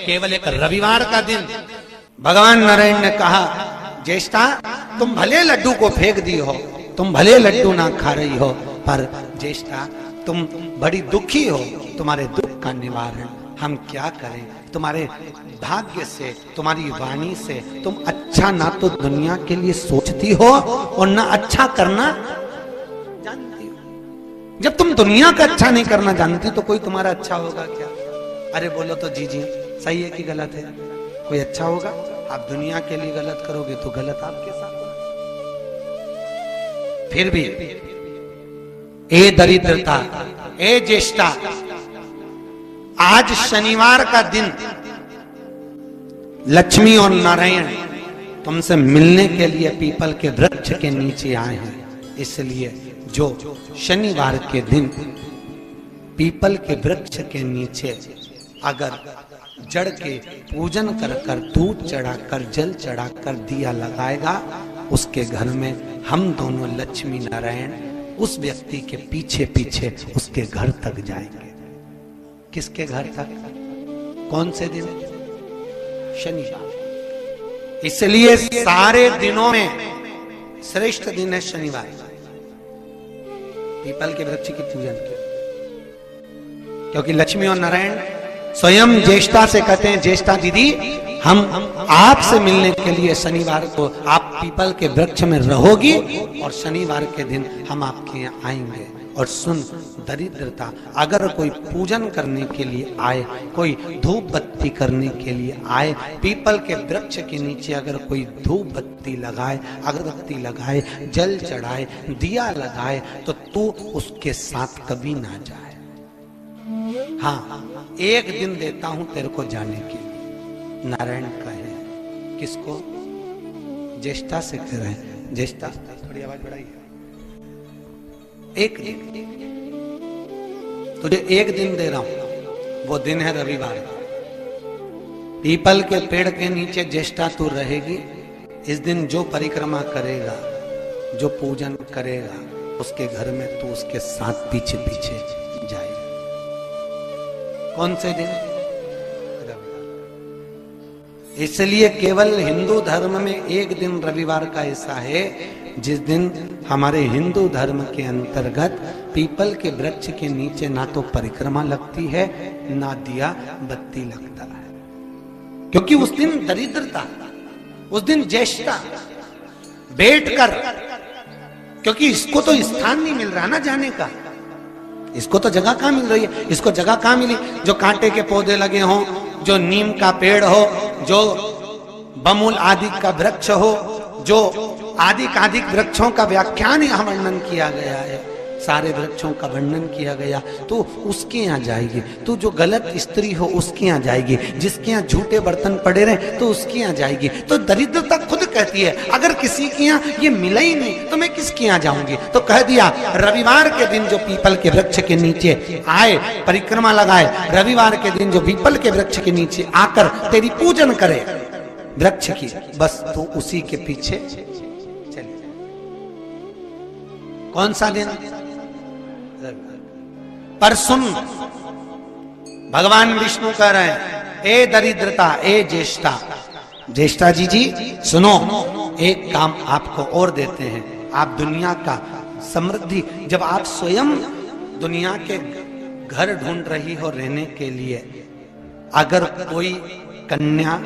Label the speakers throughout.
Speaker 1: केवल एक रविवार का दिन भगवान नारायण ने कहा, ज्येष्ठा तुम भले लड्डू को फेंक दी हो, तुम भले लड्डू ना खा रही हो, पर ज्येष्ठा तुम बड़ी दुखी हो, तुम्हारे दुख का निवारण हम क्या करें। तुम्हारे भाग्य से, तुम्हारी वाणी से तुम अच्छा ना तो दुनिया के लिए सोचती हो और ना अच्छा करना जानती हो। जब तुम दुनिया का अच्छा नहीं करना जानती तो कोई तुम्हारा अच्छा होगा क्या? अरे बोलो तो जी सही है कि गलत है? कोई अच्छा होगा? आप दुनिया के लिए गलत करोगे तो गलत आपके साथ होगा। फिर भी ए दरिद्रता, ए ज्येष्ठा, आज शनिवार का दिन लक्ष्मी और नारायण तुमसे मिलने के लिए पीपल के वृक्ष के नीचे आए हैं। इसलिए जो शनिवार के दिन पीपल के वृक्ष के नीचे अगर जड़ के पूजन कर कर, दूध चढ़ाकर, जल चढ़ाकर दिया लगाएगा, उसके घर में हम दोनों लक्ष्मी नारायण उस व्यक्ति के पीछे पीछे उसके घर तक जाएंगे। किसके घर तक? कौन से दिन? शनिवार। इसलिए सारे दिनों में श्रेष्ठ दिन है शनिवार, पीपल के वृक्ष की पूजन की। क्योंकि लक्ष्मी और नारायण स्वयं ज्येष्ठा से कहते हैं, ज्येष्ठा दीदी हम आपसे मिलने के लिए शनिवार को आप पीपल के वृक्ष में रहोगी और शनिवार के दिन हम आपके यहाँ आएंगे। और सुन दरिद्रता, अगर कोई पूजन करने के लिए आए, कोई धूप बत्ती करने के लिए आए, पीपल के वृक्ष के नीचे अगर कोई धूप बत्ती लगाए, अगरबत्ती लगाए, जल चढ़ाए, दिया लगाए, तो तू उसके साथ कभी ना जाए। हाँ, एक दिन देता हूं तेरे को जाने के लिए। नारायण कहे किसको? ज्येष्ठा से कह रहे हैं। ज्येष्ठा थोड़ी आवाज बढ़ाइए। एक दिन तुझे एक दिन दे रहा हूं, वो दिन है रविवार। पीपल के पेड़ के नीचे ज्येष्ठा तू रहेगी। इस दिन जो परिक्रमा करेगा, जो पूजन करेगा, उसके घर में तू उसके साथ पीछे पीछे जाएगा। कौन से दिन? रविवार। इसलिए केवल हिंदू धर्म में एक दिन रविवार का ऐसा है जिस दिन हमारे हिंदू धर्म के अंतर्गत पीपल के वृक्ष के नीचे ना तो परिक्रमा लगती है, ना दिया बत्ती लगता है। क्योंकि उस दिन दरिद्रता, उस दिन ज्येष्ठा बैठकर, क्योंकि इसको तो स्थान नहीं मिल रहा ना जाने का, इसको तो जगह कहां मिल रही है? इसको जगह कहां मिली? जो कांटे के पौधे लगे हों, जो नीम का पेड़ हो, जो बमुल आदि का वृक्ष हो, जो आदिक वृक्षों का व्याख्यान यहाँ वर्णन किया गया है, सारे वृक्षों का वर्णन किया गया, तो उसके यहाँ जाएगी। तो जो गलत स्त्री हो उसके यहाँ जाएगी, जिसके यहाँ झूठे बर्तन पड़े रहे तो उसके यहाँ जाएगी। तो दरिद्रता खुद कहती है अगर किसी के यहाँ ये मिला ही नहीं तो मैं किसके यहाँ जाऊंगी? तो कह दिया रविवार के दिन जो पीपल के वृक्ष के नीचे आए, परिक्रमा लगाए, रविवार के दिन जो पीपल के वृक्ष के नीचे आकर तेरी पूजन करे वृक्ष की, बस तो उसी के पीछे चलिए। कौन सा दिन? पर सुन, भगवान विष्णु कह रहे हैं, ए दरिद्रता, ए ज्येष्ठा, ज्येष्ठा जी सुनो, एक काम आपको और देते हैं। आप दुनिया का समृद्धि, जब आप स्वयं दुनिया के घर ढूंढ रही हो रहने के लिए, अगर कोई कन्या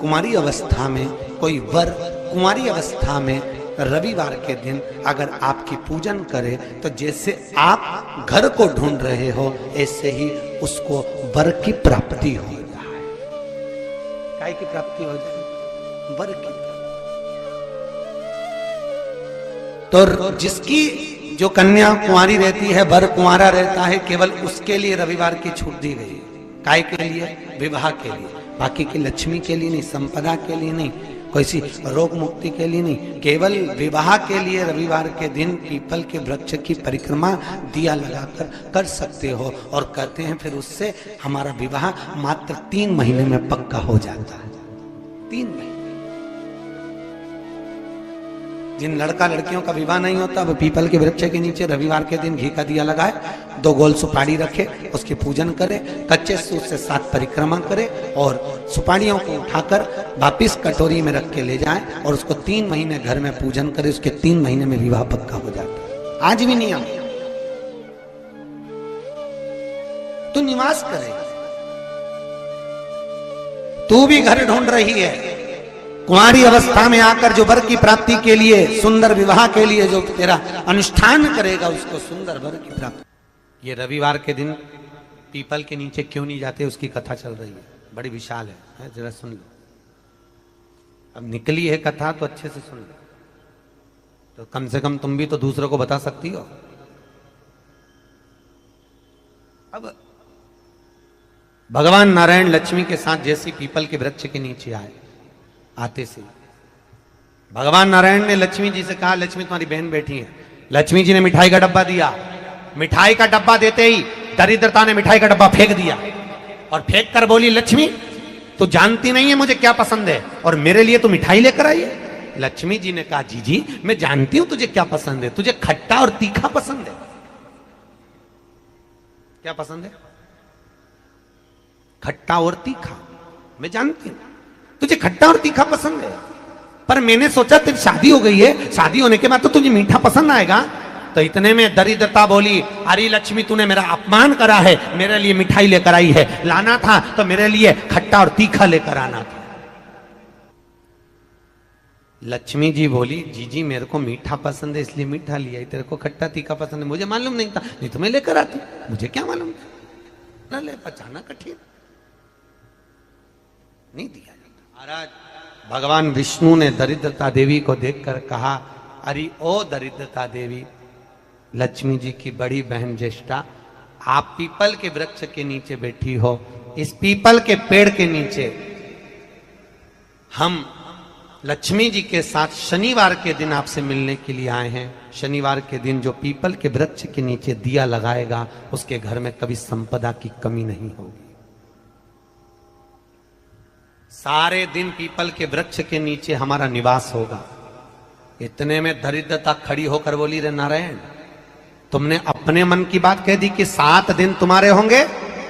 Speaker 1: कुमारी अवस्था में, कोई वर कुमारी अवस्था में रविवार के दिन अगर आपकी पूजन करे, तो जैसे आप घर को ढूंढ रहे हो ऐसे ही उसको वर की प्राप्ति हो जाए। काय की प्राप्ति हो जाए? वर की। तो जिसकी जो कन्या कुंवारी रहती है, वर कुंवारा रहता है, केवल उसके लिए रविवार की छूट दी गई। काय के लिए? विवाह के लिए। बाकी की लक्ष्मी के लिए नहीं, संपदा के लिए नहीं, कोई सी रोग मुक्ति के लिए नहीं, केवल विवाह के लिए रविवार के दिन पीपल के वृक्ष की परिक्रमा दिया लगाकर कर सकते हो। और कहते हैं फिर उससे हमारा विवाह मात्र 3 महीने में पक्का हो जाता है। 3 महीने। जिन लड़का लड़कियों का विवाह नहीं होता वो पीपल के वृक्ष के नीचे रविवार के दिन घी का दिया लगाए, 2 गोल सुपारी रखे, उसकी पूजन करे, कच्चे सूत से 7 परिक्रमा करे और सुपारियों को उठाकर वापिस कटोरी में रख के ले जाएं और उसको 3 महीने घर में पूजन करें, उसके 3 महीने में विवाह पक्का हो जाता है। आज भी नियम। तू निवास करे, तू भी घर ढूंढ रही है, कुंवारी अवस्था में आकर जो वर की प्राप्ति के लिए, सुंदर विवाह के लिए जो तेरा अनुष्ठान करेगा उसको सुंदर वर की प्राप्ति। ये रविवार के दिन पीपल के नीचे क्यों नहीं जाते, उसकी कथा चल रही है, बड़ी विशाल है, जरा सुन लो। अब निकली है कथा तो अच्छे से सुन लो, तो कम से कम तुम भी तो दूसरों को बता सकती हो। अब भगवान नारायण लक्ष्मी के साथ जैसे पीपल के वृक्ष के नीचे आए, आते से भगवान नारायण ने लक्ष्मी जी से कहा, लक्ष्मी तुम्हारी बहन बैठी है। लक्ष्मी जी ने मिठाई का डब्बा दिया, मिठाई का डब्बा देते ही दरिद्रता ने मिठाई का डब्बा फेंक दिया और फेंक कर बोली, लक्ष्मी तू जानती नहीं है मुझे क्या पसंद है और मेरे लिए तू मिठाई लेकर आई है। लक्ष्मी जी ने कहा, जी मैं जानती हूं तुझे क्या पसंद है, तुझे खट्टा और तीखा पसंद है। क्या पसंद है? खट्टा और तीखा। मैं जानती हूं तुझे खट्टा और तीखा पसंद है, पर मैंने सोचा तेरी शादी हो गई है, शादी होने के बाद तो तुझे मीठा पसंद आएगा। तो इतने में दरिद्रता बोली, अरे लक्ष्मी तूने मेरा अपमान करा है, मेरे लिए मिठाई लेकर आई है, लाना था तो मेरे लिए खट्टा और तीखा लेकर आना था। लक्ष्मी जी बोली, जी मेरे को मीठा पसंद है इसलिए मीठा लिया, तेरे को खट्टा तीखा पसंद है मुझे मालूम नहीं था, नहीं तो मैं लेकर आती, मुझे क्या मालूम था, ले पचाना कठिन नहीं दिया। महाराज भगवान विष्णु ने दरिद्रता देवी को देखकर कहा, अरे ओ दरिद्रता देवी, लक्ष्मी जी की बड़ी बहन ज्येष्ठा, आप पीपल के वृक्ष के नीचे बैठी हो, इस पीपल के पेड़ के नीचे हम लक्ष्मी जी के साथ शनिवार के दिन आपसे मिलने के लिए आए हैं। शनिवार के दिन जो पीपल के वृक्ष के नीचे दिया लगाएगा उसके घर में कभी संपदा की कमी नहीं होगी। सारे दिन पीपल के वृक्ष के नीचे हमारा निवास होगा। इतने में दरिद्रता खड़ी होकर बोली, रे नारायण तुमने अपने मन की बात कह दी कि 7 दिन तुम्हारे होंगे,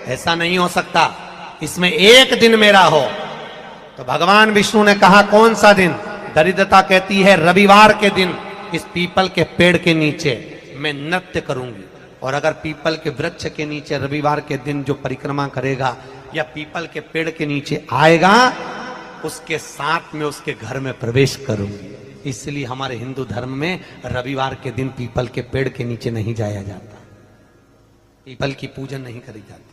Speaker 1: ऐसा नहीं हो सकता, इसमें 1 दिन मेरा हो। तो भगवान विष्णु ने कहा, कौन सा दिन? दरिद्रता कहती है, रविवार के दिन इस पीपल के पेड़ के नीचे मैं नृत्य करूंगी, और अगर पीपल के वृक्ष के नीचे रविवार के दिन जो परिक्रमा करेगा या पीपल के पेड़ के नीचे आएगा, उसके साथ में उसके घर में प्रवेश करूंगी। इसलिए हमारे हिंदू धर्म में रविवार के दिन पीपल के पेड़ के नीचे नहीं जाया जाता, पीपल की पूजन नहीं करी जाती।